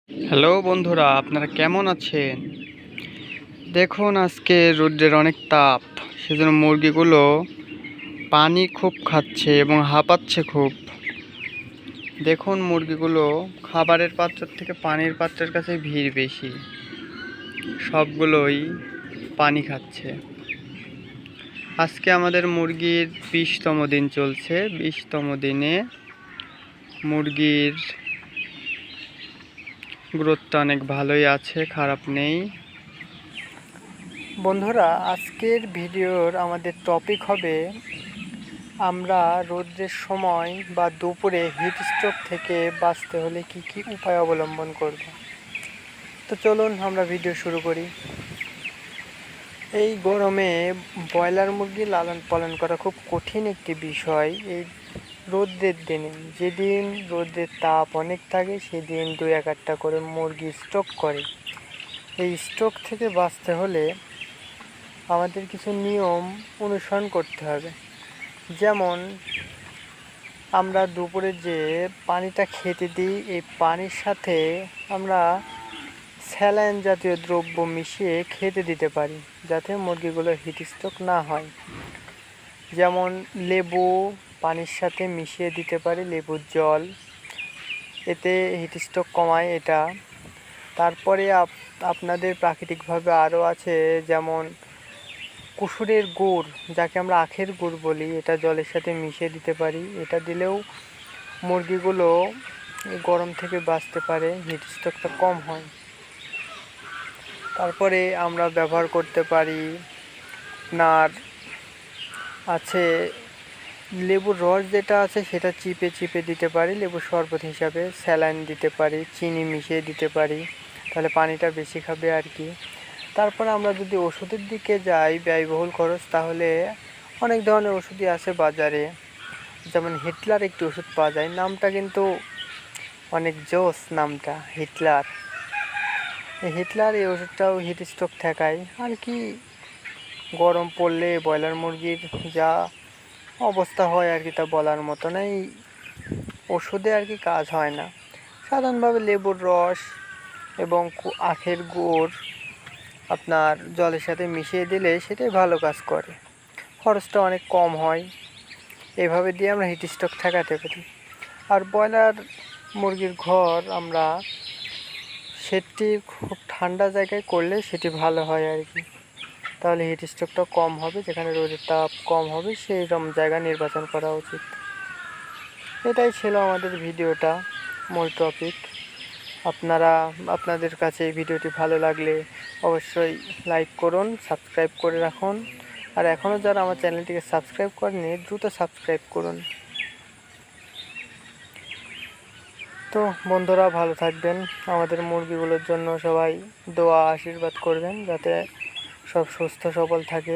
Hello বন্ধুরা, আপনারা কেমন আছেন? দেখুন, আজকে রোদ্রের অনেক তাপ, সেজন্য মুরগিগুলো পানি খুব খাচ্ছে এবং হাঁপাচ্ছে খুব। দেখুন, মুরগিগুলো খাবারের পাত্রের থেকে পানির পাত্রের কাছে ভিড় বেশি, সবগুলোই পানি খাচ্ছে। আজকে আমাদের মুরগির 20তম দিন চলছে। 20তম দিনে মুরগির গ্রোথটা অনেক ভালোই আছে, খারাপ নেই। বন্ধুরা, আজকের ভিডিওর আমাদের টপিক হবে আমরা রোদ্রের সময় বা দুপুরে হিট স্ট্রোক থেকে বাঁচতে হলে কি কি উপায় অবলম্বন করব। তো চলুন আমরা ভিডিও শুরু করি। এই গরমে ব্রয়লার মুরগি লালন পালন করা খুব কঠিন একটি বিষয়। এই রোদ্রের দিনে, যেদিন রোদ্রের তাপ অনেক থাকে, সেদিন 2-1টা করে মুরগি স্ট্রোক করে। এই স্ট্রোক থেকে বাঁচতে হলে আমাদের কিছু নিয়ম অনুসরণ করতে হবে। যেমন, আমরা দুপুরে যে পানিটা খেতে দিই, এই পানির সাথে আমরা স্যালাইন জাতীয় দ্রব্য মিশিয়ে খেতে দিতে পারি, যাতে মুরগিগুলো হিট স্ট্রোক না হয়। যেমন লেবু পানির সাথে মিশিয়ে দিতে পারি, লেবুর জল, এতে হিট স্ট্রোক কমায় এটা। তারপরে আপনাদের প্রাকৃতিকভাবে আরও আছে, যেমন কুসুরের গুড়, যাকে আমরা আখের গুড় বলি, এটা জলের সাথে মিশিয়ে দিতে পারি। এটা দিলেও মুরগিগুলো গরম থেকে বাঁচতে পারে, হিট স্ট্রোকটা কম হয়। তারপরে আমরা ব্যবহার করতে পারি, আপনার আছে লেবুর রস, যেটা আছে সেটা চিপে চিপে দিতে পারি লেবুর শরবত হিসাবে। স্যালাইন দিতে পারি, চিনি মিশিয়ে দিতে পারি, তাহলে পানিটা বেশি খাবে আর কি। তারপরে আমরা যদি ওষুধের দিকে যাই, ব্যয়বহুল খরচ, তাহলে অনেক ধরনের ওষুধই আছে বাজারে। যেমন হিটলার একটি ওষুধ পাওয়া যায়, নামটা কিন্তু অনেক জোস, নামটা হিটলার। এই ওষুধটাও হিট স্ট্রোক ঠেকায় আর কি। গরম পড়লে ব্রয়লার মুরগির যা অবস্থা হয় আর কি, তা বলার মতো না। এই ওষুধে আর কি কাজ হয় না। সাধারণভাবে লেবুর রস এবং আখের গুড় আপনার জলের সাথে মিশিয়ে দিলে সেটাই ভালো কাজ করে, খরচটা অনেক কম হয়। এভাবে দিয়ে আমরা হিট স্ট্রোক ঠেকাতে পারি। আর ব্রয়লার মুরগির ঘর আমরা সেটি খুব ঠান্ডা জায়গায় করলে সেটি ভালো হয় আর কি, তাহলে হিট স্ট্রোকটা কম হবে। যেখানে রোদের তাপ কম হবে সেই রকম জায়গা নির্বাচন করা উচিত। এটাই ছিল আমাদের ভিডিওটা, মূল টপিক। আপনাদের কাছে এই ভিডিওটি ভালো লাগলে অবশ্যই লাইক করুন, সাবস্ক্রাইব করে রাখুন। আর এখনও যারা আমার চ্যানেলটিকে সাবস্ক্রাইব করেনি, দ্রুত সাবস্ক্রাইব করুন। তো বন্ধুরা, ভালো থাকবেন। আমাদের মুরগিগুলোর জন্য সবাই দোয়া আশীর্বাদ করবেন, যাতে সব সুস্থ সবল থাকে।